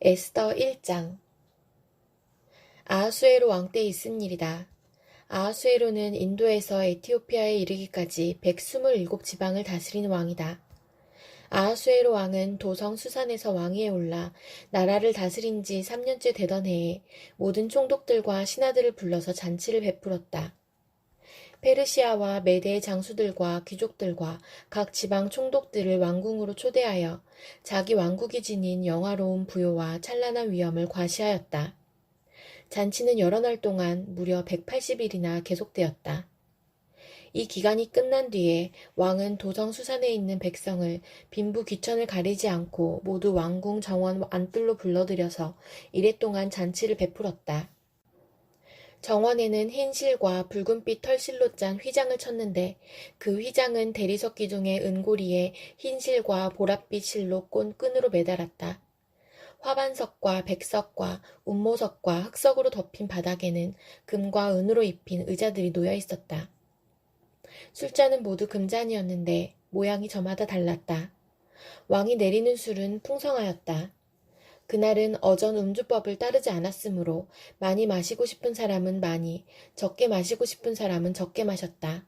에스더 1장. 아하수에로 왕 때 있은 일이다. 아하수에로는 인도에서 에티오피아에 이르기까지 127지방을 다스린 왕이다. 아하수에로 왕은 도성 수산에서 왕위에 올라 나라를 다스린 지 3년째 되던 해에 모든 총독들과 신하들을 불러서 잔치를 베풀었다. 페르시아와 메대의 장수들과 귀족들과 각 지방 총독들을 왕궁으로 초대하여 자기 왕국이 지닌 영화로운 부요와 찬란한 위엄을 과시하였다. 잔치는 여러 날 동안 무려 180일이나 계속되었다. 이 기간이 끝난 뒤에 왕은 도성 수산에 있는 백성을 빈부 귀천을 가리지 않고 모두 왕궁 정원 안뜰로 불러들여서 이랫동안 잔치를 베풀었다. 정원에는 흰 실과 붉은빛 털실로 짠 휘장을 쳤는데 그 휘장은 대리석 기둥의 은고리에 흰 실과 보랏빛 실로 꼰 끈으로 매달았다. 화반석과 백석과 운모석과 흑석으로 덮인 바닥에는 금과 은으로 입힌 의자들이 놓여 있었다. 술잔은 모두 금잔이었는데 모양이 저마다 달랐다. 왕이 내리는 술은 풍성하였다. 그날은 어전 음주법을 따르지 않았으므로 많이 마시고 싶은 사람은 많이, 적게 마시고 싶은 사람은 적게 마셨다.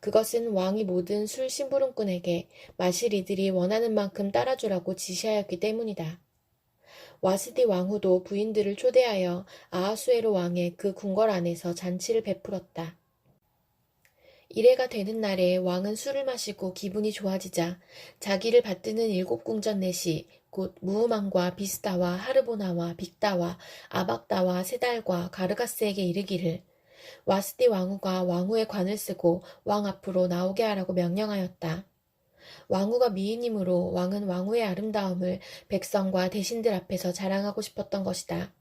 그것은 왕이 모든 술 심부름꾼에게 마실 이들이 원하는 만큼 따라주라고 지시하였기 때문이다. 와스디 왕후도 부인들을 초대하여 아하수에로 왕의 그 궁궐 안에서 잔치를 베풀었다. 이래가 되는 날에 왕은 술을 마시고 기분이 좋아지자 자기를 받드는 7궁전 넷이 곧 무흐만과 비스다와 하르보나와 빅다와 아박다와 세달과 가르가스에게 이르기를 와스디 왕후가 왕후의 관을 쓰고 왕 앞으로 나오게 하라고 명령하였다. 왕후가 미인이므로 왕은 왕후의 아름다움을 백성과 대신들 앞에서 자랑하고 싶었던 것이다.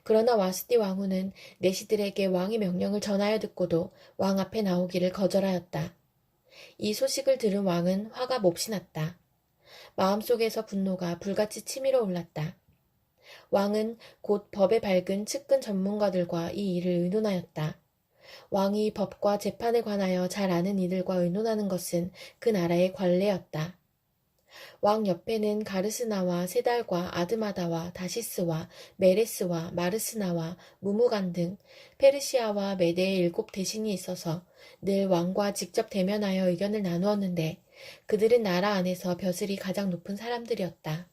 그러나 와스디 왕후는 내시들에게 왕의 명령을 전하여 듣고도 왕 앞에 나오기를 거절하였다. 이 소식을 들은 왕은 화가 몹시 났다. 마음속에서 분노가 불같이 치밀어 올랐다. 왕은 곧 법에 밝은 측근 전문가들과 이 일을 의논하였다. 왕이 법과 재판에 관하여 잘 아는 이들과 의논하는 것은 그 나라의 관례였다. 왕 옆에는 가르스나와 세달과 아드마다와 다시스와 메레스와 마르스나와 무무간 등 페르시아와 메대의 7대신이 있어서 늘 왕과 직접 대면하여 의견을 나누었는데 그들은 나라 안에서 벼슬이 가장 높은 사람들이었다.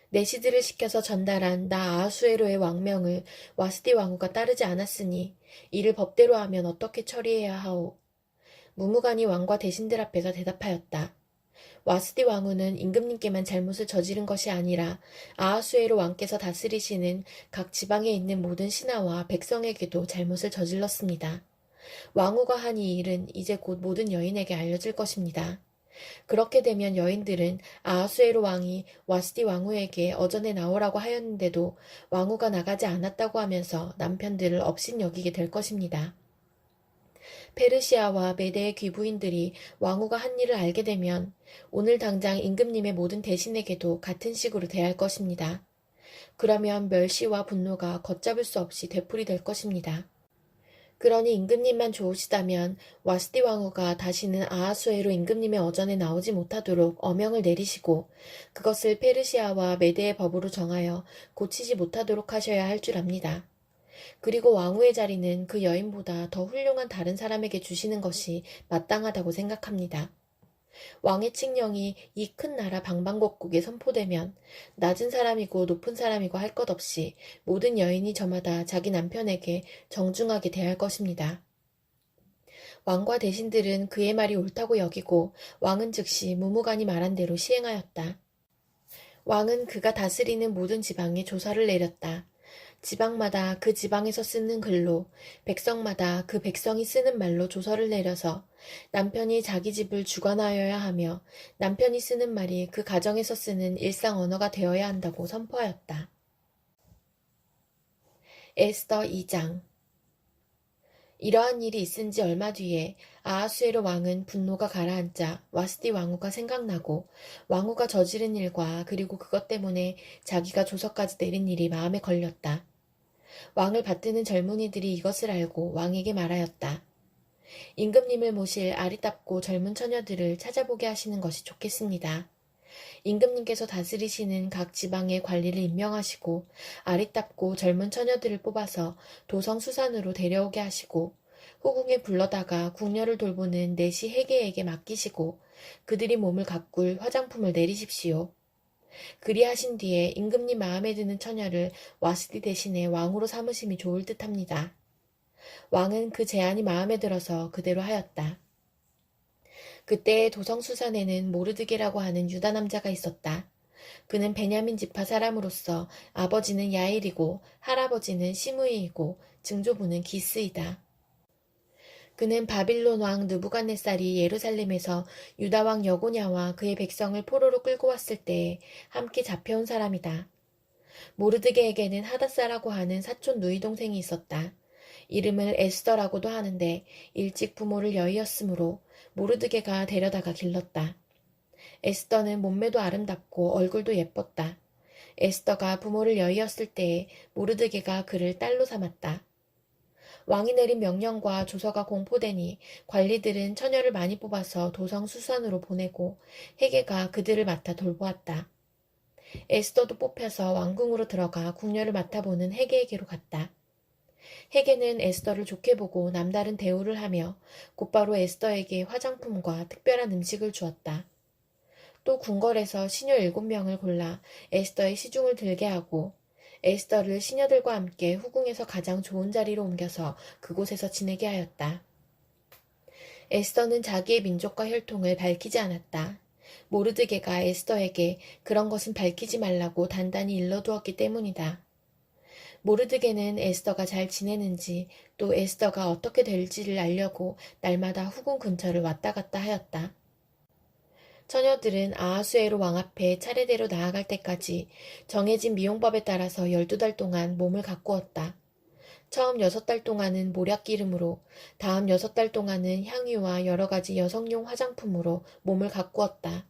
내시들을 시켜서 전달한 나 아하수에로의 왕명을 와스디 왕후가 따르지 않았으니 이를 법대로 하면 어떻게 처리해야 하오? 무무간이 왕과 대신들 앞에서 대답하였다. 와스디 왕후는 임금님께만 잘못을 저지른 것이 아니라 아하수에로 왕께서 다스리시는 각 지방에 있는 모든 신하와 백성에게도 잘못을 저질렀습니다. 왕후가 한 이 일은 이제 곧 모든 여인에게 알려질 것입니다. 그렇게 되면 여인들은 아하수에로 왕이 와스디 왕후에게 어전에 나오라고 하였는데도 왕후가 나가지 않았다고 하면서 남편들을 업신여기게 될 것입니다. 페르시아와 메대의 귀부인들이 왕후가 한 일을 알게 되면 오늘 당장 임금님의 모든 대신에게도 같은 식으로 대할 것입니다. 그러면 멸시와 분노가 걷잡을 수 없이 되풀이될 것입니다. 그러니 임금님만 좋으시다면 와스디 왕후가 다시는 아하수에로 임금님의 어전에 나오지 못하도록 어명을 내리시고 그것을 페르시아와 메대의 법으로 정하여 고치지 못하도록 하셔야 할 줄 압니다. 그리고 왕후의 자리는 그 여인보다 더 훌륭한 다른 사람에게 주시는 것이 마땅하다고 생각합니다. 왕의 칙령이 이 큰 나라 방방곡곡에 선포되면 낮은 사람이고 높은 사람이고 할 것 없이 모든 여인이 저마다 자기 남편에게 정중하게 대할 것입니다. 왕과 대신들은 그의 말이 옳다고 여기고 왕은 즉시 무무간이 말한 대로 시행하였다. 왕은 그가 다스리는 모든 지방에 조사를 내렸다. 지방마다 그 지방에서 쓰는 글로, 백성마다 그 백성이 쓰는 말로 조서를 내려서 남편이 자기 집을 주관하여야 하며 남편이 쓰는 말이 그 가정에서 쓰는 일상 언어가 되어야 한다고 선포하였다. 에스더 2장. 이러한 일이 있은 지 얼마 뒤에 아하수에로 왕은 분노가 가라앉자 와스디 왕후가 생각나고 왕후가 저지른 일과 그리고 그것 때문에 자기가 조서까지 내린 일이 마음에 걸렸다. 왕을 받드는 젊은이들이 이것을 알고 왕에게 말하였다. 임금님을 모실 아리답고 젊은 처녀들을 찾아보게 하시는 것이 좋겠습니다. 임금님께서 다스리시는 각 지방의 관리를 임명하시고 아리따고 젊은 처녀들을 뽑아서 도성 수산으로 데려오게 하시고 후궁에 불러다가 궁녀를 돌보는 내시 해계에게 맡기시고 그들이 몸을 가꿀 화장품을 내리십시오. 그리하신 뒤에 임금님 마음에 드는 처녀를 와스티 대신에 왕으로 삼으심이 좋을 듯합니다. 왕은 그 제안이 마음에 들어서 그대로 하였다. 그때 도성수산에는 모르드게라고 하는 유다 남자가 있었다. 그는 베냐민 지파 사람으로서 아버지는 야일이고 할아버지는 시므이이고 증조부는 기스이다. 그는 바빌론 왕 느부갓네살이 예루살렘에서 유다 왕 여고냐와 그의 백성을 포로로 끌고 왔을 때에 함께 잡혀온 사람이다. 모르드게에게는 하닷사라고 하는 사촌 누이 동생이 있었다. 이름을 에스더라고도 하는데 일찍 부모를 여의었으므로 모르드게가 데려다가 길렀다. 에스더는 몸매도 아름답고 얼굴도 예뻤다. 에스더가 부모를 여의었을 때에 모르드게가 그를 딸로 삼았다. 왕이 내린 명령과 조서가 공포되니 관리들은 처녀를 많이 뽑아서 도성 수산으로 보내고 해계가 그들을 맡아 돌보았다. 에스더도 뽑혀서 왕궁으로 들어가 궁녀를 맡아보는 해계에게로 갔다. 해계는 에스더를 좋게 보고 남다른 대우를 하며 곧바로 에스더에게 화장품과 특별한 음식을 주었다. 또 궁궐에서 시녀 7명을 골라 에스더의 시중을 들게 하고 에스더를 시녀들과 함께 후궁에서 가장 좋은 자리로 옮겨서 그곳에서 지내게 하였다. 에스더는 자기의 민족과 혈통을 밝히지 않았다. 모르드게가 에스더에게 그런 것은 밝히지 말라고 단단히 일러두었기 때문이다. 모르드게는 에스더가 잘 지내는지 또 에스더가 어떻게 될지를 알려고 날마다 후궁 근처를 왔다 갔다 하였다. 처녀들은 아하수에로 왕 앞에 차례대로 나아갈 때까지 정해진 미용법에 따라서 12달 동안 몸을 가꾸었다. 처음 6달 동안은 모략기름으로, 다음 6달 동안은 향유와 여러 가지 여성용 화장품으로 몸을 가꾸었다.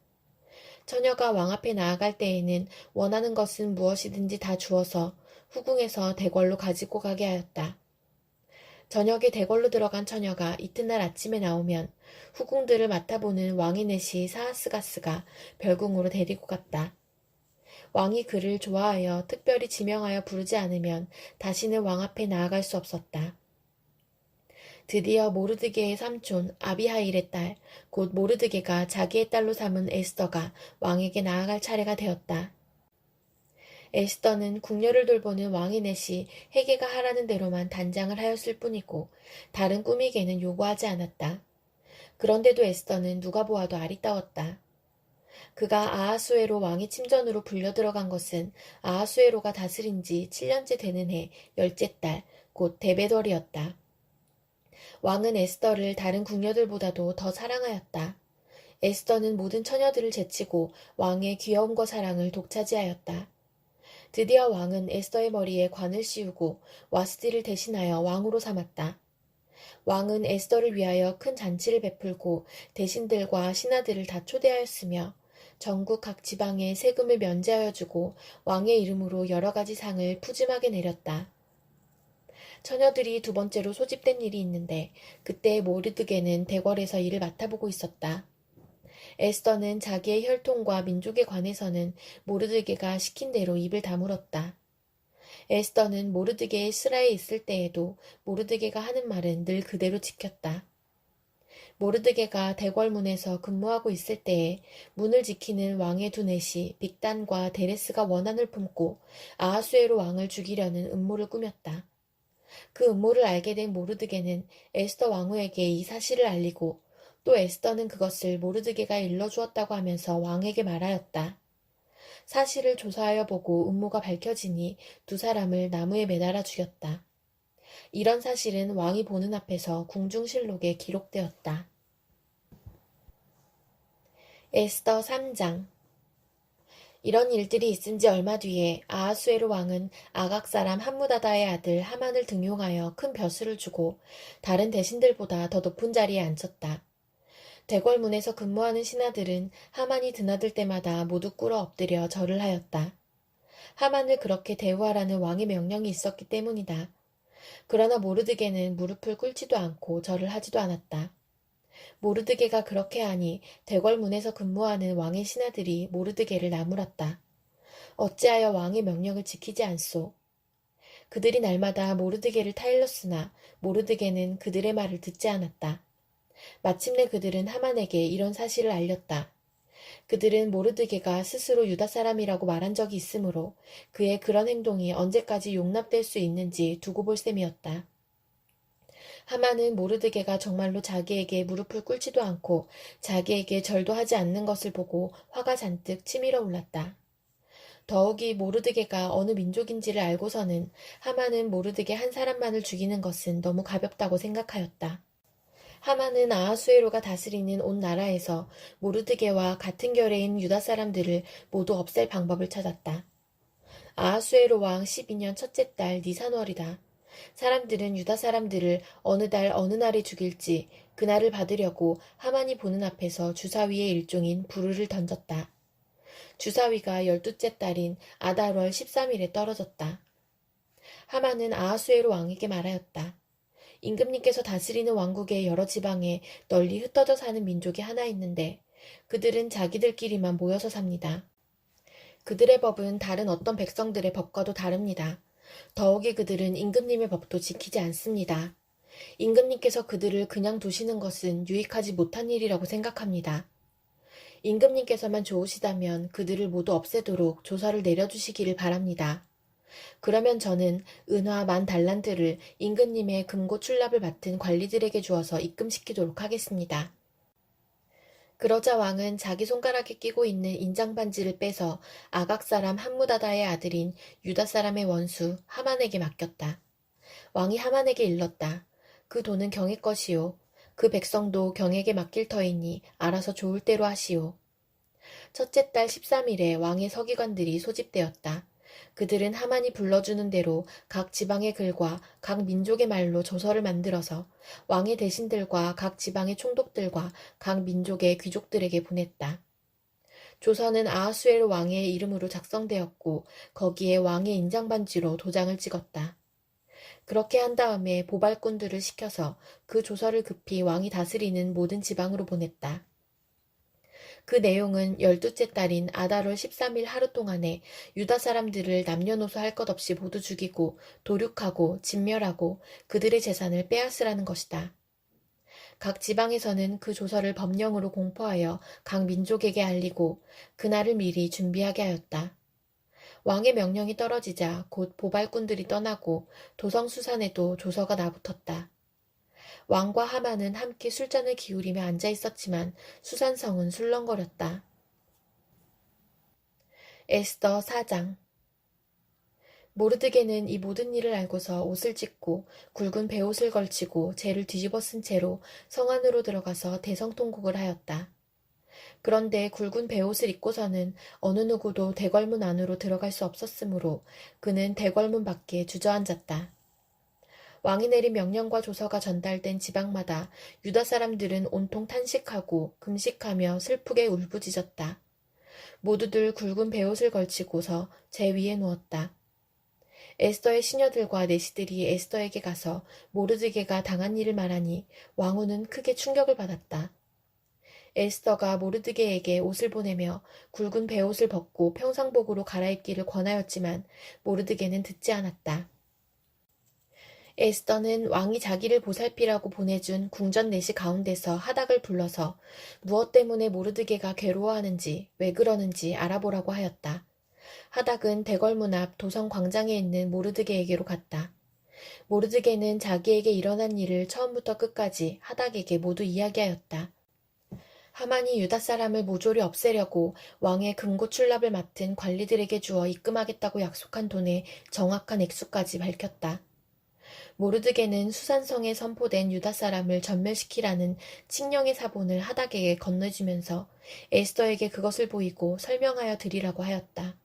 처녀가 왕 앞에 나아갈 때에는 원하는 것은 무엇이든지 다 주어서 후궁에서 대궐로 가지고 가게 하였다. 저녁에 대궐로 들어간 처녀가 이튿날 아침에 나오면 후궁들을 맡아보는 왕의 내시 사하스가스가 별궁으로 데리고 갔다. 왕이 그를 좋아하여 특별히 지명하여 부르지 않으면 다시는 왕 앞에 나아갈 수 없었다. 드디어 모르드게의 삼촌 아비하일의 딸, 곧 모르드게가 자기의 딸로 삼은 에스더가 왕에게 나아갈 차례가 되었다. 에스더는 궁녀를 돌보는 왕의 넷이 해계가 하라는 대로만 단장을 하였을 뿐이고 다른 꾸미개는 요구하지 않았다. 그런데도 에스더는 누가 보아도 아리따웠다. 그가 아하수에로 왕의 침전으로 불려 들어간 것은 아하수에로가 다스린 지 7년째 되는 해 10째 달, 곧 데베덜이었다. 왕은 에스더를 다른 궁녀들보다도 더 사랑하였다. 에스더는 모든 처녀들을 제치고 왕의 귀여움과 사랑을 독차지하였다. 드디어 왕은 에스더의 머리에 관을 씌우고 와스티를 대신하여 왕으로 삼았다. 왕은 에스더를 위하여 큰 잔치를 베풀고 대신들과 신하들을 다 초대하였으며 전국 각 지방에 세금을 면제하여 주고 왕의 이름으로 여러 가지 상을 푸짐하게 내렸다. 처녀들이 두 번째로 소집된 일이 있는데 그때 모르드게는 대궐에서 일을 맡아보고 있었다. 에스더는 자기의 혈통과 민족에 관해서는 모르드게가 시킨 대로 입을 다물었다. 에스더는 모르드게의 스라에 있을 때에도 모르드게가 하는 말은 늘 그대로 지켰다. 모르드게가 대궐문에서 근무하고 있을 때에 문을 지키는 왕의 두 넷이 빅단과 데레스가 원한을 품고 아하수에로 왕을 죽이려는 음모를 꾸몄다. 그 음모를 알게 된 모르드게는 에스더 왕후에게 이 사실을 알리고 또 에스더는 그것을 모르드게가 일러주었다고 하면서 왕에게 말하였다. 사실을 조사하여 보고 음모가 밝혀지니 두 사람을 나무에 매달아 죽였다. 이런 사실은 왕이 보는 앞에서 궁중실록에 기록되었다. 에스더 3장. 이런 일들이 있은 지 얼마 뒤에 아하수에로 왕은 아각 사람 함무다다의 아들 하만을 등용하여 큰 벼슬을 주고 다른 대신들보다 더 높은 자리에 앉혔다. 대궐문에서 근무하는 신하들은 하만이 드나들 때마다 모두 꿇어 엎드려 절을 하였다. 하만을 그렇게 대우하라는 왕의 명령이 있었기 때문이다. 그러나 모르드게는 무릎을 꿇지도 않고 절을 하지도 않았다. 모르드게가 그렇게 하니 대궐문에서 근무하는 왕의 신하들이 모르드게를 나무랐다. 어찌하여 왕의 명령을 지키지 않소? 그들이 날마다 모르드게를 타일렀으나 모르드게는 그들의 말을 듣지 않았다. 마침내 그들은 하만에게 이런 사실을 알렸다. 그들은 모르드게가 스스로 유다 사람이라고 말한 적이 있으므로 그의 그런 행동이 언제까지 용납될 수 있는지 두고 볼 셈이었다. 하만은 모르드게가 정말로 자기에게 무릎을 꿇지도 않고 자기에게 절도 하지 않는 것을 보고 화가 잔뜩 치밀어 올랐다. 더욱이 모르드게가 어느 민족인지를 알고서는 하만은 모르드게 한 사람만을 죽이는 것은 너무 가볍다고 생각하였다. 하만은 아하수에로가 다스리는 온 나라에서 모르드게와 같은 결의인 유다 사람들을 모두 없앨 방법을 찾았다. 아하수에로 왕 12년 첫째 달 니산월이다. 사람들은 유다 사람들을 어느 달 어느 날에 죽일지 그날을 받으려고 하만이 보는 앞에서 주사위의 일종인 부르를 던졌다. 주사위가 12째 달인 아달월 13일에 떨어졌다. 하만은 아하수에로 왕에게 말하였다. 임금님께서 다스리는 왕국의 여러 지방에 널리 흩어져 사는 민족이 하나 있는데 그들은 자기들끼리만 모여서 삽니다. 그들의 법은 다른 어떤 백성들의 법과도 다릅니다. 더욱이 그들은 임금님의 법도 지키지 않습니다. 임금님께서 그들을 그냥 두시는 것은 유익하지 못한 일이라고 생각합니다. 임금님께서만 좋으시다면 그들을 모두 없애도록 조서를 내려주시기를 바랍니다. 그러면 저는 은화 10,000달란트를 임금님의 금고 출납을 맡은 관리들에게 주어서 입금시키도록 하겠습니다. 그러자 왕은 자기 손가락에 끼고 있는 인장반지를 빼서 아각 사람 함무다다의 아들인 유다 사람의 원수 하만에게 맡겼다. 왕이 하만에게 일렀다. 그 돈은 경의 것이요. 그 백성도 경에게 맡길 터이니 알아서 좋을 대로 하시오. 첫째 달 13일에 왕의 서기관들이 소집되었다. 그들은 하만이 불러주는 대로 각 지방의 글과 각 민족의 말로 조서를 만들어서 왕의 대신들과 각 지방의 총독들과 각 민족의 귀족들에게 보냈다. 조서는 아하수에로 왕의 이름으로 작성되었고 거기에 왕의 인장반지로 도장을 찍었다. 그렇게 한 다음에 보발꾼들을 시켜서 그 조서를 급히 왕이 다스리는 모든 지방으로 보냈다. 그 내용은 12째 달인 아달월 13일 하루 동안에 유다 사람들을 남녀노소 할 것 없이 모두 죽이고 도륙하고 진멸하고 그들의 재산을 빼앗으라는 것이다. 각 지방에서는 그 조서를 법령으로 공포하여 각 민족에게 알리고 그날을 미리 준비하게 하였다. 왕의 명령이 떨어지자 곧 보발꾼들이 떠나고 도성수산에도 조서가 나붙었다. 왕과 하만은 함께 술잔을 기울이며 앉아 있었지만 수산성은 술렁거렸다. 에스더 4장. 모르드게는 이 모든 일을 알고서 옷을 찢고 굵은 베옷을 걸치고 재를 뒤집어 쓴 채로 성 안으로 들어가서 대성통곡을 하였다. 그런데 굵은 베옷을 입고서는 어느 누구도 대궐문 안으로 들어갈 수 없었으므로 그는 대궐문 밖에 주저앉았다. 왕이 내린 명령과 조서가 전달된 지방마다 유다 사람들은 온통 탄식하고 금식하며 슬프게 울부짖었다. 모두들 굵은 베옷을 걸치고서 제 위에 누웠다. 에스더의 시녀들과 내시들이 에스더에게 가서 모르드게가 당한 일을 말하니 왕후는 크게 충격을 받았다. 에스더가 모르드게에게 옷을 보내며 굵은 베옷을 벗고 평상복으로 갈아입기를 권하였지만 모르드게는 듣지 않았다. 에스더는 왕이 자기를 보살피라고 보내준 궁전 내시 가운데서 하닥을 불러서 무엇 때문에 모르드게가 괴로워하는지 왜 그러는지 알아보라고 하였다. 하닥은 대궐문 앞 도성 광장에 있는 모르드게에게로 갔다. 모르드게는 자기에게 일어난 일을 처음부터 끝까지 하닥에게 모두 이야기하였다. 하만이 유다 사람을 모조리 없애려고 왕의 금고 출납을 맡은 관리들에게 주어 입금하겠다고 약속한 돈의 정확한 액수까지 밝혔다. 모르드게는 수산성에 선포된 유다 사람을 전멸시키라는 칙령의 사본을 하닥에게 건네주면서 에스더에게 그것을 보이고 설명하여 드리라고 하였다.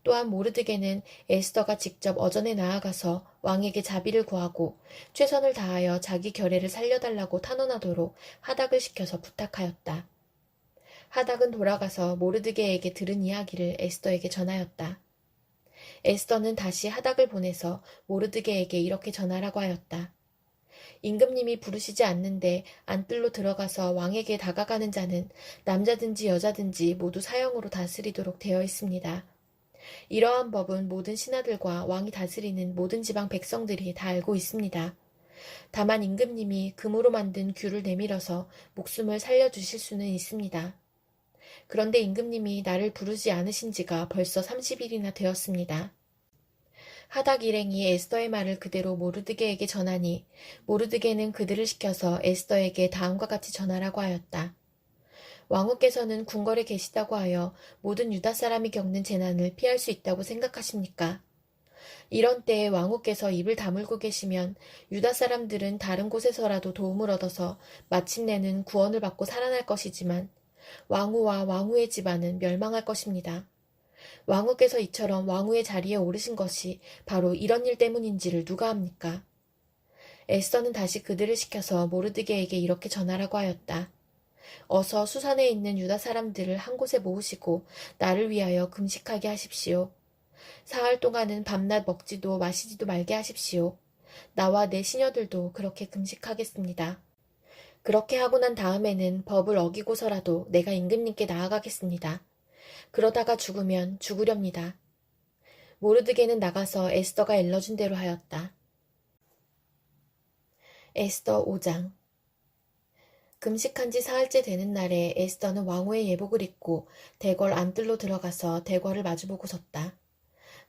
또한 모르드게는 에스더가 직접 어전에 나아가서 왕에게 자비를 구하고 최선을 다하여 자기 결례를 살려달라고 탄원하도록 하닥을 시켜서 부탁하였다. 하닥은 돌아가서 모르드게에게 들은 이야기를 에스더에게 전하였다. 에스더는 다시 하닥을 보내서 모르드게에게 이렇게 전하라고 하였다. 임금님이 부르시지 않는데 안뜰로 들어가서 왕에게 다가가는 자는 남자든지 여자든지 모두 사형으로 다스리도록 되어 있습니다. 이러한 법은 모든 신하들과 왕이 다스리는 모든 지방 백성들이 다 알고 있습니다. 다만 임금님이 금으로 만든 규를 내밀어서 목숨을 살려주실 수는 있습니다. 그런데 임금님이 나를 부르지 않으신 지가 벌써 30일이나 되었습니다. 하닥 일행이 에스더의 말을 그대로 모르드게에게 전하니 모르드게는 그들을 시켜서 에스더에게 다음과 같이 전하라고 하였다. 왕후께서는 궁궐에 계시다고 하여 모든 유다 사람이 겪는 재난을 피할 수 있다고 생각하십니까? 이런 때에 왕후께서 입을 다물고 계시면 유다 사람들은 다른 곳에서라도 도움을 얻어서 마침내는 구원을 받고 살아날 것이지만 왕후와 왕후의 집안은 멸망할 것입니다. 왕후께서 이처럼 왕후의 자리에 오르신 것이 바로 이런 일 때문인지를 누가 압니까? 에스더는 다시 그들을 시켜서 모르드게에게 이렇게 전하라고 하였다. 어서 수산에 있는 유다 사람들을 한 곳에 모으시고 나를 위하여 금식하게 하십시오. 사흘 동안은 밤낮 먹지도 마시지도 말게 하십시오. 나와 내 시녀들도 그렇게 금식하겠습니다. 그렇게 하고 난 다음에는 법을 어기고서라도 내가 임금님께 나아가겠습니다. 그러다가 죽으면 죽으렵니다. 모르드게는 나가서 에스더가 일러준 대로 하였다. 에스더 5장. 금식한 지 사흘째 되는 날에 에스더는 왕후의 예복을 입고 대궐 안뜰로 들어가서 대궐을 마주보고 섰다.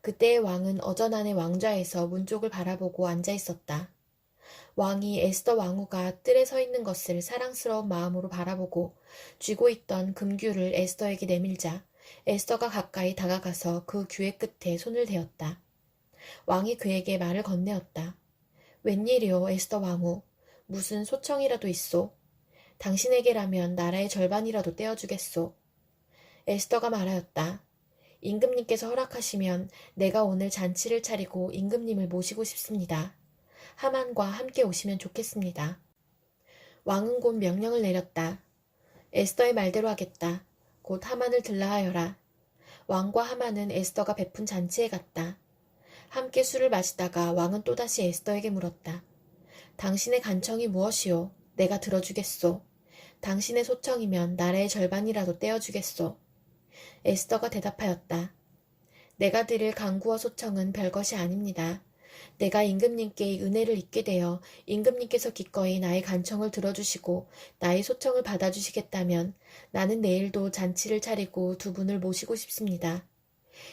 그때의 왕은 어전 안의 왕좌에서 문 쪽을 바라보고 앉아 있었다. 왕이 에스더 왕후가 뜰에 서 있는 것을 사랑스러운 마음으로 바라보고 쥐고 있던 금규를 에스더에게 내밀자 에스더가 가까이 다가가서 그 규의 끝에 손을 대었다. 왕이 그에게 말을 건네었다. 웬일이오 에스더 왕후, 무슨 소청이라도 있소? 당신에게라면 나라의 절반이라도 떼어주겠소. 에스더가 말하였다. 임금님께서 허락하시면 내가 오늘 잔치를 차리고 임금님을 모시고 싶습니다. 하만과 함께 오시면 좋겠습니다. 왕은 곧 명령을 내렸다. 에스더의 말대로 하겠다. 곧 하만을 들라 하여라. 왕과 하만은 에스더가 베푼 잔치에 갔다. 함께 술을 마시다가 왕은 또다시 에스더에게 물었다. 당신의 간청이 무엇이오? 내가 들어주겠소. 당신의 소청이면 나라의 절반이라도 떼어주겠소. 에스더가 대답하였다. 내가 드릴 간구와 소청은 별것이 아닙니다. 내가 임금님께 은혜를 입게 되어 임금님께서 기꺼이 나의 간청을 들어주시고 나의 소청을 받아주시겠다면 나는 내일도 잔치를 차리고 두 분을 모시고 싶습니다.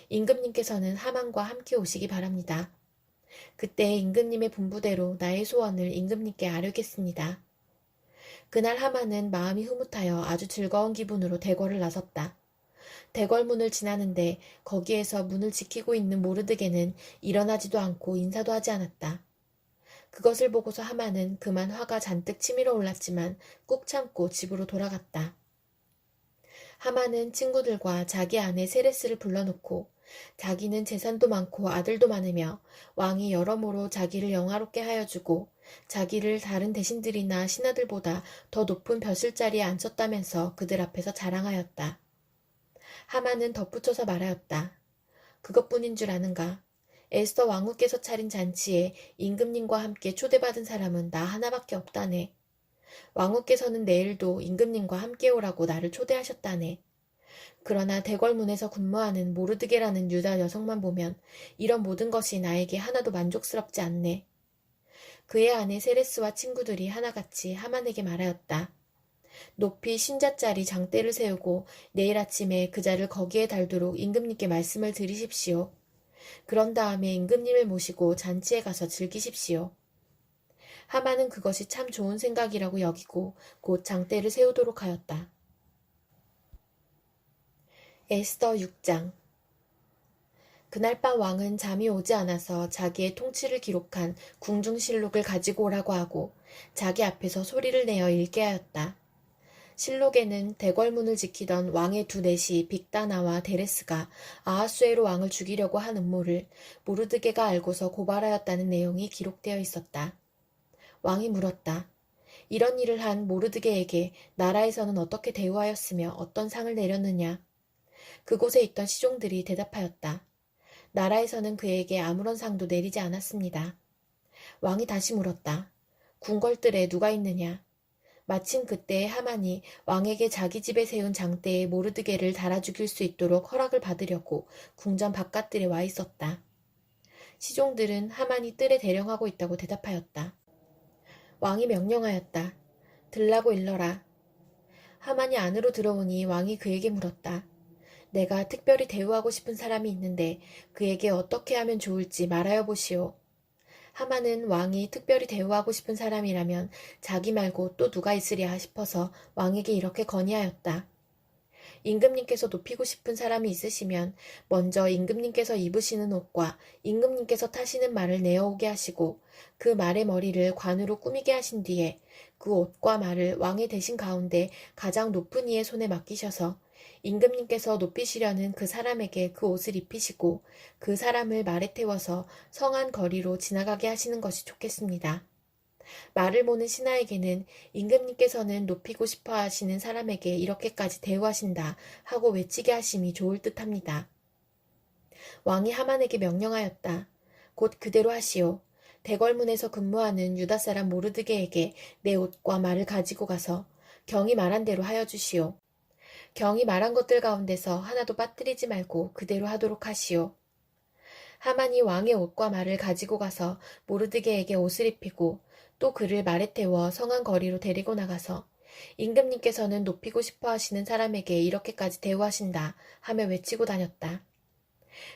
임금님께서는 하만과 함께 오시기 바랍니다. 그때 임금님의 분부대로 나의 소원을 임금님께 아뢰겠습니다. 그날 하만은 마음이 흐뭇하여 아주 즐거운 기분으로 대궐을 나섰다. 대궐문을 지나는데 거기에서 문을 지키고 있는 모르드게는 일어나지도 않고 인사도 하지 않았다. 그것을 보고서 하만은 그만 화가 잔뜩 치밀어 올랐지만 꾹 참고 집으로 돌아갔다. 하만은 친구들과 자기 아내 세레스를 불러놓고 자기는 재산도 많고 아들도 많으며 왕이 여러모로 자기를 영화롭게 하여주고 자기를 다른 대신들이나 신하들보다 더 높은 벼슬자리에 앉혔다면서 그들 앞에서 자랑하였다. 하만은 덧붙여서 말하였다. 그것뿐인 줄 아는가? 에스더 왕후께서 차린 잔치에 임금님과 함께 초대받은 사람은 나 하나밖에 없다네. 왕후께서는 내일도 임금님과 함께 오라고 나를 초대하셨다네. 그러나 대궐문에서 근무하는 모르드게라는 유다 여성만 보면 이런 모든 것이 나에게 하나도 만족스럽지 않네. 그의 아내 세레스와 친구들이 하나같이 하만에게 말하였다. 높이 신자짜리 장대를 세우고 내일 아침에 그 자를 거기에 달도록 임금님께 말씀을 드리십시오. 그런 다음에 임금님을 모시고 잔치에 가서 즐기십시오. 하만은 그것이 참 좋은 생각이라고 여기고 곧 장대를 세우도록 하였다. 에스더 6장. 그날 밤 왕은 잠이 오지 않아서 자기의 통치를 기록한 궁중실록을 가지고 오라고 하고 자기 앞에서 소리를 내어 읽게 하였다. 실록에는 대궐문을 지키던 왕의 두 내시 빅다나와 데레스가 아하수에로 왕을 죽이려고 한 음모를 모르드게가 알고서 고발하였다는 내용이 기록되어 있었다. 왕이 물었다. 이런 일을 한 모르드게에게 나라에서는 어떻게 대우하였으며 어떤 상을 내렸느냐? 그곳에 있던 시종들이 대답하였다. 나라에서는 그에게 아무런 상도 내리지 않았습니다. 왕이 다시 물었다. 궁궐들에 누가 있느냐. 마침 그때 하만이 왕에게 자기 집에 세운 장대에 모르드게를 달아 죽일 수 있도록 허락을 받으려고 궁전 바깥들에 와 있었다. 시종들은 하만이 뜰에 대령하고 있다고 대답하였다. 왕이 명령하였다. 들라고 일러라. 하만이 안으로 들어오니 왕이 그에게 물었다. 내가 특별히 대우하고 싶은 사람이 있는데 그에게 어떻게 하면 좋을지 말하여 보시오. 하만은 왕이 특별히 대우하고 싶은 사람이라면 자기 말고 또 누가 있으랴 싶어서 왕에게 이렇게 건의하였다. 임금님께서 높이고 싶은 사람이 있으시면 먼저 임금님께서 입으시는 옷과 임금님께서 타시는 말을 내어오게 하시고 그 말의 머리를 관으로 꾸미게 하신 뒤에 그 옷과 말을 왕의 대신 가운데 가장 높은 이의 손에 맡기셔서 임금님께서 높이시려는 그 사람에게 그 옷을 입히시고 그 사람을 말에 태워서 성안 거리로 지나가게 하시는 것이 좋겠습니다. 말을 모는 신하에게는 임금님께서는 높이고 싶어 하시는 사람에게 이렇게까지 대우하신다 하고 외치게 하심이 좋을 듯합니다. 왕이 하만에게 명령하였다. 곧 그대로 하시오. 대궐문에서 근무하는 유다 사람 모르드게에게 내 옷과 말을 가지고 가서 경이 말한 대로 하여 주시오. 경이 말한 것들 가운데서 하나도 빠뜨리지 말고 그대로 하도록 하시오. 하만이 왕의 옷과 말을 가지고 가서 모르드게에게 옷을 입히고 또 그를 말에 태워 성안 거리로 데리고 나가서 임금님께서는 높이고 싶어 하시는 사람에게 이렇게까지 대우하신다 하며 외치고 다녔다.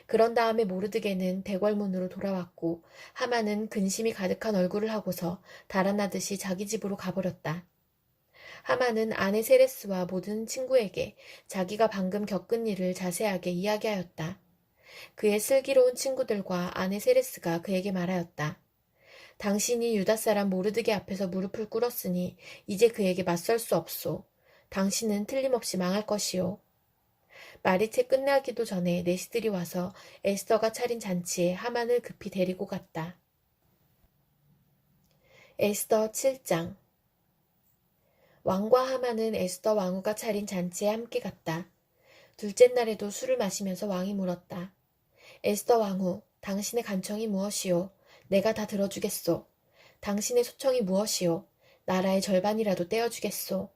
그런 다음에 모르드게는 대궐문으로 돌아왔고 하만은 근심이 가득한 얼굴을 하고서 달아나듯이 자기 집으로 가버렸다. 하만은 아내 세레스와 모든 친구에게 자기가 방금 겪은 일을 자세하게 이야기하였다. 그의 슬기로운 친구들과 아내 세레스가 그에게 말하였다. 당신이 유다 사람 모르드게 앞에서 무릎을 꿇었으니 이제 그에게 맞설 수 없소. 당신은 틀림없이 망할 것이오. 말이 채 끝나기도 전에 내시들이 와서 에스더가 차린 잔치에 하만을 급히 데리고 갔다. 에스더 7장. 왕과 하만은 에스더 왕후가 차린 잔치에 함께 갔다. 둘째 날에도 술을 마시면서 왕이 물었다. 에스더 왕후, 당신의 간청이 무엇이오? 내가 다 들어주겠소. 당신의 소청이 무엇이오? 나라의 절반이라도 떼어주겠소.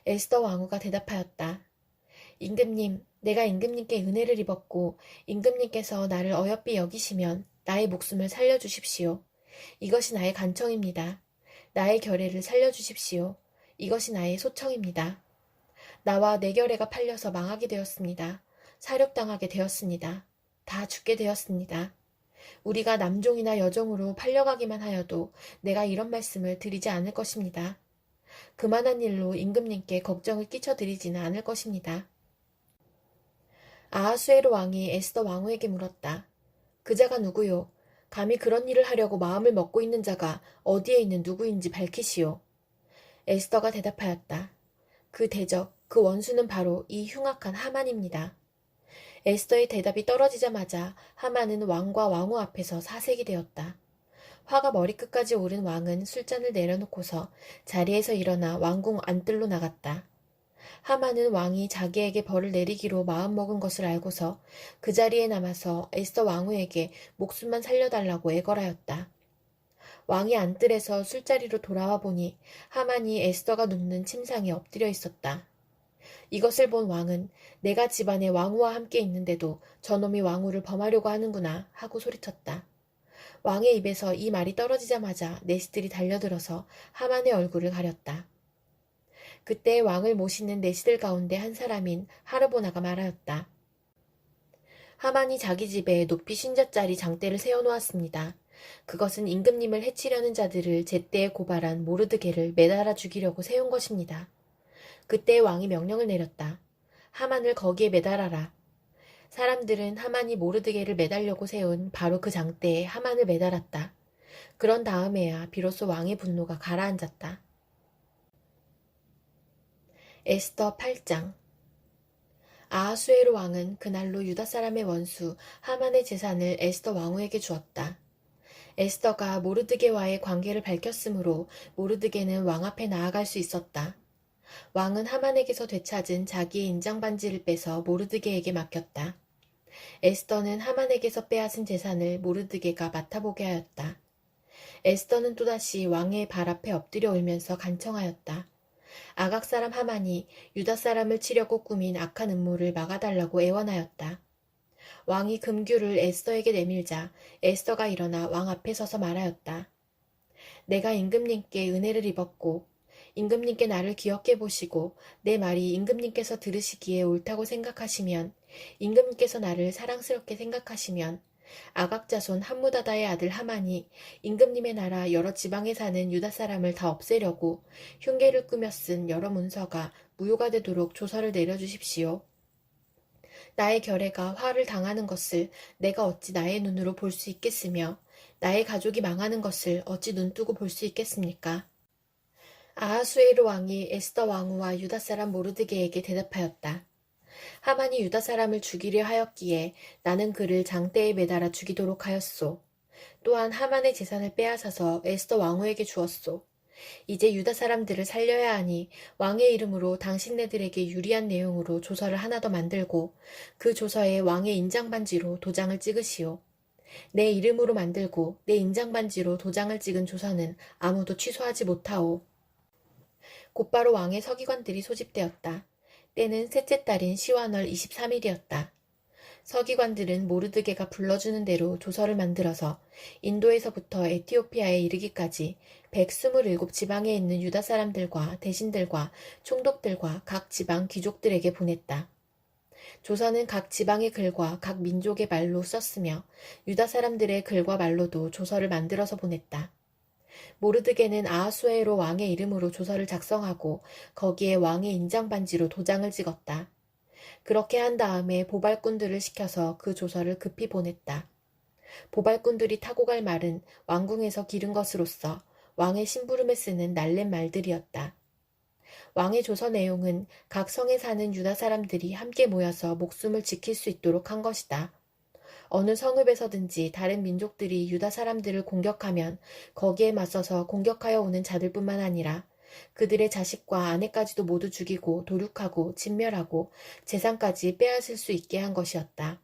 에스더 왕후가 대답하였다. 임금님, 내가 임금님께 은혜를 입었고 임금님께서 나를 어여삐 여기시면 나의 목숨을 살려주십시오. 이것이 나의 간청입니다. 나의 결례를 살려주십시오. 이것이 나의 소청입니다. 나와 내 결례가 팔려서 망하게 되었습니다. 사륙당하게 되었습니다. 다 죽게 되었습니다. 우리가 남종이나 여종으로 팔려가기만 하여도 내가 이런 말씀을 드리지 않을 것입니다. 그만한 일로 임금님께 걱정을 끼쳐드리지는 않을 것입니다. 아하수에로 왕이 에스더 왕후에게 물었다. 그 자가 누구요? 감히 그런 일을 하려고 마음을 먹고 있는 자가 어디에 있는 누구인지 밝히시오. 에스더가 대답하였다. 그 대적, 그 원수는 바로 이 흉악한 하만입니다. 에스더의 대답이 떨어지자마자 하만은 왕과 왕후 앞에서 사색이 되었다. 화가 머리끝까지 오른 왕은 술잔을 내려놓고서 자리에서 일어나 왕궁 안뜰로 나갔다. 하만은 왕이 자기에게 벌을 내리기로 마음먹은 것을 알고서 그 자리에 남아서 에스더 왕후에게 목숨만 살려달라고 애걸하였다. 왕이 안뜰에서 술자리로 돌아와 보니 하만이 에스더가 눕는 침상에 엎드려 있었다. 이것을 본 왕은 내가 집안에 왕후와 함께 있는데도 저놈이 왕후를 범하려고 하는구나 하고 소리쳤다. 왕의 입에서 이 말이 떨어지자마자 내시들이 달려들어서 하만의 얼굴을 가렸다. 그때 왕을 모시는 내시들 가운데 한 사람인 하르보나가 말하였다. 하만이 자기 집에 높이 50자짜리 장대를 세워놓았습니다. 그것은 임금님을 해치려는 자들을 제때에 고발한 모르드게를 매달아 죽이려고 세운 것입니다. 그때 왕이 명령을 내렸다. 하만을 거기에 매달아라. 사람들은 하만이 모르드게를 매달려고 세운 바로 그 장대에 하만을 매달았다. 그런 다음에야 비로소 왕의 분노가 가라앉았다. 에스더 8장. 아하수에로 왕은 그날로 유다 사람의 원수 하만의 재산을 에스더 왕후에게 주었다. 에스더가 모르드게와의 관계를 밝혔으므로 모르드게는 왕 앞에 나아갈 수 있었다. 왕은 하만에게서 되찾은 자기의 인장반지를 빼서 모르드게에게 맡겼다. 에스더는 하만에게서 빼앗은 재산을 모르드게가 맡아보게 하였다. 에스더는 또다시 왕의 발 앞에 엎드려 울면서 간청하였다. 아각 사람 하만이 유다 사람을 치려고 꾸민 악한 음모를 막아달라고 애원하였다. 왕이 금규를 에스더에게 내밀자 에스더가 일어나 왕 앞에 서서 말하였다. 내가 임금님께 은혜를 입었고 임금님께 나를 기억해 보시고 내 말이 임금님께서 들으시기에 옳다고 생각하시면 임금님께서 나를 사랑스럽게 생각하시면 아각자손 함무다다의 아들 하만이 임금님의 나라 여러 지방에 사는 유다 사람을 다 없애려고 흉계를 꾸며 쓴 여러 문서가 무효가 되도록 조서를 내려주십시오. 나의 결애가 화를 당하는 것을 내가 어찌 나의 눈으로 볼 수 있겠으며 나의 가족이 망하는 것을 어찌 눈뜨고 볼 수 있겠습니까? 아하수에로 왕이 에스더 왕후와 유다 사람 모르드게에게 대답하였다. 하만이 유다 사람을 죽이려 하였기에 나는 그를 장대에 매달아 죽이도록 하였소. 또한 하만의 재산을 빼앗아서 에스더 왕후에게 주었소. 이제 유다 사람들을 살려야 하니 왕의 이름으로 당신네들에게 유리한 내용으로 조서를 하나 더 만들고 그 조서에 왕의 인장반지로 도장을 찍으시오. 내 이름으로 만들고 내 인장반지로 도장을 찍은 조서는 아무도 취소하지 못하오. 곧바로 왕의 서기관들이 소집되었다. 때는 셋째 달인 시완월 23일이었다. 서기관들은 모르드게가 불러주는 대로 조서를 만들어서 인도에서부터 에티오피아에 이르기까지 127지방에 있는 유다 사람들과 대신들과 총독들과 각 지방 귀족들에게 보냈다. 조서는 각 지방의 글과 각 민족의 말로 썼으며 유다 사람들의 글과 말로도 조서를 만들어서 보냈다. 모르드게는 아하수에로 왕의 이름으로 조서를 작성하고 거기에 왕의 인장반지로 도장을 찍었다. 그렇게 한 다음에 보발꾼들을 시켜서 그 조서를 급히 보냈다. 보발꾼들이 타고 갈 말은 왕궁에서 기른 것으로서 왕의 심부름에 쓰는 날랜 말들이었다. 왕의 조서 내용은 각 성에 사는 유다 사람들이 함께 모여서 목숨을 지킬 수 있도록 한 것이다. 어느 성읍에서든지 다른 민족들이 유다 사람들을 공격하면 거기에 맞서서 공격하여 오는 자들뿐만 아니라 그들의 자식과 아내까지도 모두 죽이고 도륙하고 진멸하고 재산까지 빼앗을 수 있게 한 것이었다.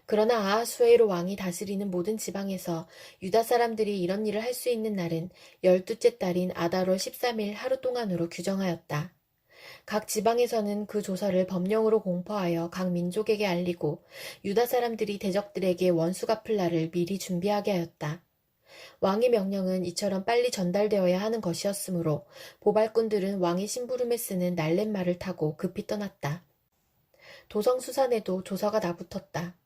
그러나 아하수에로 왕이 다스리는 모든 지방에서 유다 사람들이 이런 일을 할 수 있는 날은 12째 달인 아달월 13일 하루 동안으로 규정하였다. 각 지방에서는 그 조서를 법령으로 공포하여 각 민족에게 알리고 유다 사람들이 대적들에게 원수 갚을 날을 미리 준비하게 하였다. 왕의 명령은 이처럼 빨리 전달되어야 하는 것이었으므로 보발꾼들은 왕의 심부름에 쓰는 날랜 말을 타고 급히 떠났다. 도성수산에도 조서가 나붙었다.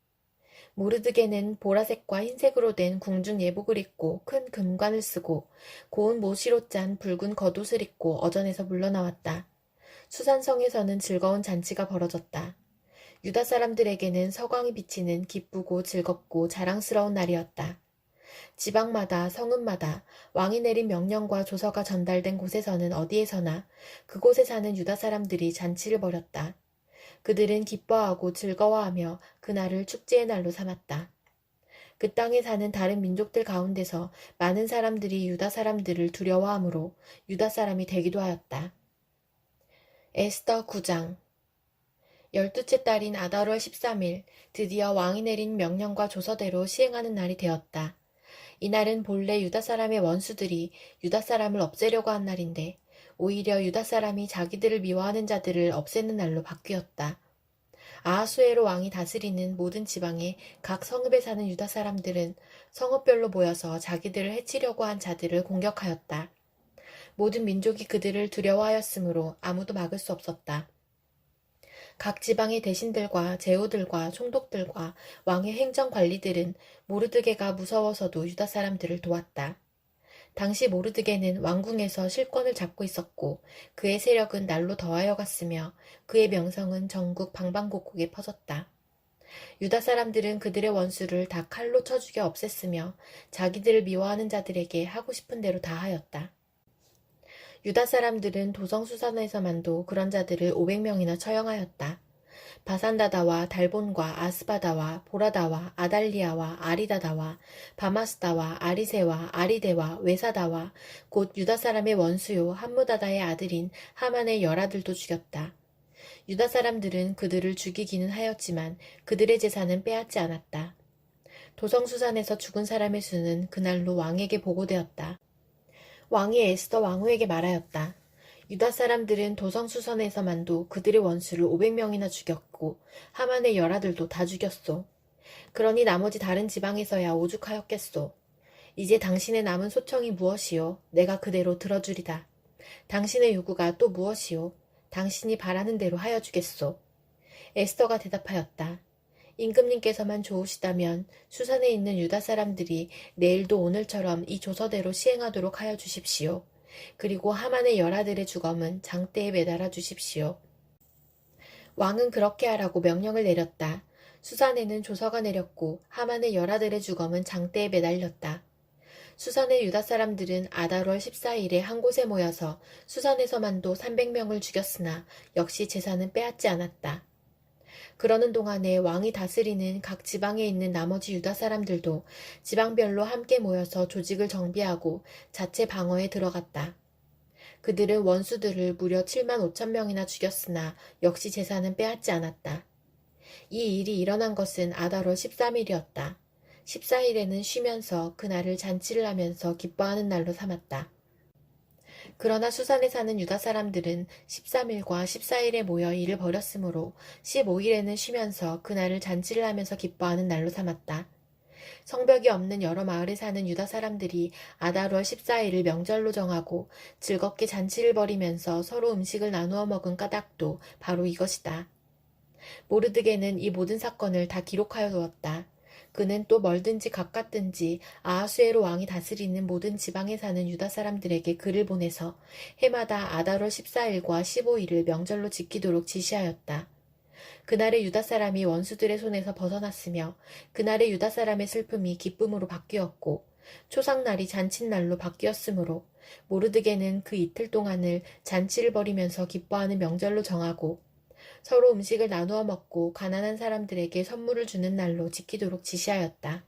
모르드게는 보라색과 흰색으로 된 궁중 예복을 입고 큰 금관을 쓰고 고운 모시로 짠 붉은 겉옷을 입고 어전에서 물러나왔다. 수산성에서는 즐거운 잔치가 벌어졌다. 유다 사람들에게는 서광이 비치는 기쁘고 즐겁고 자랑스러운 날이었다. 지방마다 성읍마다 왕이 내린 명령과 조서가 전달된 곳에서는 어디에서나 그곳에 사는 유다 사람들이 잔치를 벌였다. 그들은 기뻐하고 즐거워하며 그날을 축제의 날로 삼았다. 그 땅에 사는 다른 민족들 가운데서 많은 사람들이 유다 사람들을 두려워하므로 유다 사람이 되기도 하였다. 에스더 9장 12째 달인 아달월 13일 드디어 왕이 내린 명령과 조서대로 시행하는 날이 되었다. 이날은 본래 유다 사람의 원수들이 유다 사람을 없애려고 한 날인데 오히려 유다 사람이 자기들을 미워하는 자들을 없애는 날로 바뀌었다. 아하수에로 왕이 다스리는 모든 지방의 각 성읍에 사는 유다 사람들은 성읍별로 모여서 자기들을 해치려고 한 자들을 공격하였다. 모든 민족이 그들을 두려워하였으므로 아무도 막을 수 없었다. 각 지방의 대신들과 제후들과 총독들과 왕의 행정관리들은 모르드게가 무서워서도 유다 사람들을 도왔다. 당시 모르드게는 왕궁에서 실권을 잡고 있었고 그의 세력은 날로 더하여 갔으며 그의 명성은 전국 방방곡곡에 퍼졌다. 유다 사람들은 그들의 원수를 다 칼로 쳐 죽여 없앴으며 자기들을 미워하는 자들에게 하고 싶은 대로 다 하였다. 유다 사람들은 도성수산에서만도 그런 자들을 500명이나 처형하였다. 바산다다와 달본과 아스바다와 보라다와 아달리아와 아리다다와 바마스다와 아리세와 아리데와 외사다와 곧 유다 사람의 원수요 함무다다의 아들인 하만의 열아들도 죽였다. 유다 사람들은 그들을 죽이기는 하였지만 그들의 재산은 빼앗지 않았다. 도성수산에서 죽은 사람의 수는 그날로 왕에게 보고되었다. 왕이 에스더 왕후에게 말하였다. 유다 사람들은 도성수산에서만도 그들의 원수를 500명이나 죽였고 하만의 열아들도 다 죽였소. 그러니 나머지 다른 지방에서야 오죽하였겠소. 이제 당신의 남은 소청이 무엇이요? 내가 그대로 들어주리다. 당신의 요구가 또 무엇이요? 당신이 바라는 대로 하여 주겠소. 에스더가 대답하였다. 임금님께서만 좋으시다면 수산에 있는 유다 사람들이 내일도 오늘처럼 이 조서대로 시행하도록 하여 주십시오. 그리고 하만의 열아들의 주검은 장대에 매달아 주십시오. 왕은 그렇게 하라고 명령을 내렸다. 수산에는 조서가 내렸고 하만의 열아들의 주검은 장대에 매달렸다. 수산의 유다 사람들은 아달월 14일에 한 곳에 모여서 수산에서만도 300명을 죽였으나 역시 재산은 빼앗지 않았다. 그러는 동안에 왕이 다스리는 각 지방에 있는 나머지 유다 사람들도 지방별로 함께 모여서 조직을 정비하고 자체 방어에 들어갔다. 그들은 원수들을 무려 7만 5천 명이나 죽였으나 역시 재산은 빼앗지 않았다. 이 일이 일어난 것은 아달월 13일이었다. 14일에는 쉬면서 그날을 잔치를 하면서 기뻐하는 날로 삼았다. 그러나 수산에 사는 유다 사람들은 13일과 14일에 모여 일을 벌였으므로 15일에는 쉬면서 그날을 잔치를 하면서 기뻐하는 날로 삼았다. 성벽이 없는 여러 마을에 사는 유다 사람들이 아달월 14일을 명절로 정하고 즐겁게 잔치를 벌이면서 서로 음식을 나누어 먹은 까닭도 바로 이것이다. 모르드게는 이 모든 사건을 다 기록하여 두었다. 그는 또 멀든지 가깝든지 아하수에로 왕이 다스리는 모든 지방에 사는 유다 사람들에게 글을 보내서 해마다 아달월 14일과 15일을 명절로 지키도록 지시하였다. 그날의 유다 사람이 원수들의 손에서 벗어났으며 그날의 유다 사람의 슬픔이 기쁨으로 바뀌었고 초상날이 잔칫날로 바뀌었으므로 모르드게는 그 이틀 동안을 잔치를 벌이면서 기뻐하는 명절로 정하고 서로 음식을 나누어 먹고 가난한 사람들에게 선물을 주는 날로 지키도록 지시하였다.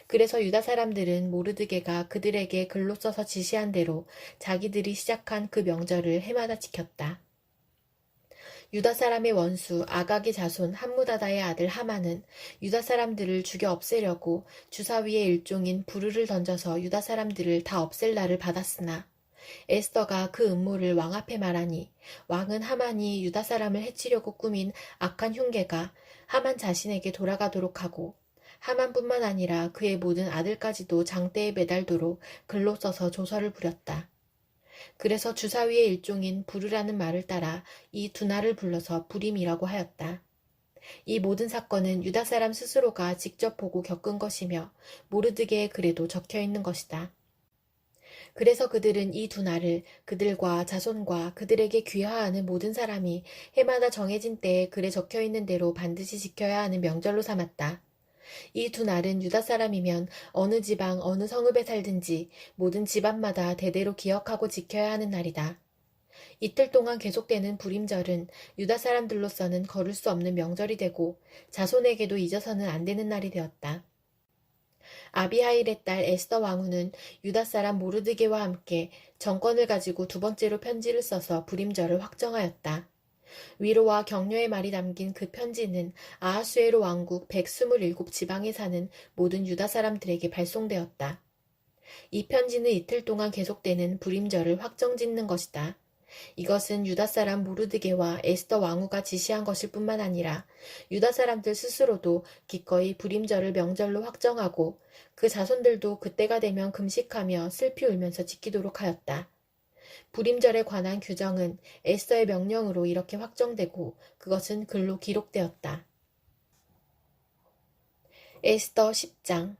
그래서 유다 사람들은 모르드게가 그들에게 글로 써서 지시한 대로 자기들이 시작한 그 명절을 해마다 지켰다. 유다 사람의 원수 아각의 자손 함무다다의 아들 하만은 유다 사람들을 죽여 없애려고 주사위의 일종인 부르를 던져서 유다 사람들을 다 없앨 날을 받았으나 에스더가 그 음모를 왕 앞에 말하니 왕은 하만이 유다 사람을 해치려고 꾸민 악한 흉계가 하만 자신에게 돌아가도록 하고 하만뿐만 아니라 그의 모든 아들까지도 장대에 매달도록 글로 써서 조서를 부렸다. 그래서 주사위의 일종인 부르라는 말을 따라 이 두 날을 불러서 부림이라고 하였다. 이 모든 사건은 유다 사람 스스로가 직접 보고 겪은 것이며 모르드게의 글에도 적혀 있는 것이다. 그래서 그들은 이 두 날을 그들과 자손과 그들에게 귀화하는 모든 사람이 해마다 정해진 때에 글에 적혀 있는 대로 반드시 지켜야 하는 명절로 삼았다. 이 두 날은 유다 사람이면 어느 지방 어느 성읍에 살든지 모든 집안마다 대대로 기억하고 지켜야 하는 날이다. 이틀 동안 계속되는 불임절은 유다 사람들로서는 거를 수 없는 명절이 되고 자손에게도 잊어서는 안 되는 날이 되었다. 아비하일의 딸 에스더 왕후는 유다 사람 모르드게와 함께 정권을 가지고 두 번째로 편지를 써서 불임절을 확정하였다. 위로와 격려의 말이 담긴 그 편지는 아하수에로 왕국 127지방에 사는 모든 유다 사람들에게 발송되었다. 이 편지는 이틀 동안 계속되는 불임절을 확정짓는 것이다. 이것은 유다 사람 모르드게와 에스더 왕후가 지시한 것일 뿐만 아니라 유다 사람들 스스로도 기꺼이 불임절을 명절로 확정하고 그 자손들도 그때가 되면 금식하며 슬피 울면서 지키도록 하였다. 불임절에 관한 규정은 에스더의 명령으로 이렇게 확정되고 그것은 글로 기록되었다. 에스더 10장.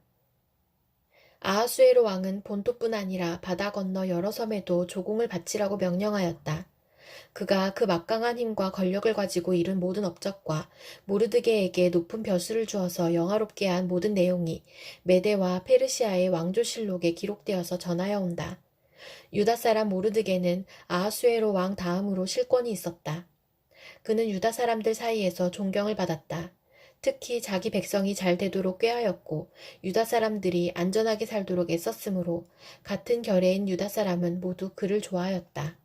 아하수에로 왕은 본토뿐 아니라 바다 건너 여러 섬에도 조공을 바치라고 명령하였다. 그가 그 막강한 힘과 권력을 가지고 이룬 모든 업적과 모르드게에게 높은 벼슬을 주어서 영화롭게 한 모든 내용이 메대와 페르시아의 왕조실록에 기록되어서 전하여 온다. 유다 사람 모르드게는 아하수에로 왕 다음으로 실권이 있었다. 그는 유다 사람들 사이에서 존경을 받았다. 특히 자기 백성이 잘 되도록 꾀하였고 유다 사람들이 안전하게 살도록 애썼으므로 같은 결의인 유다 사람은 모두 그를 좋아하였다.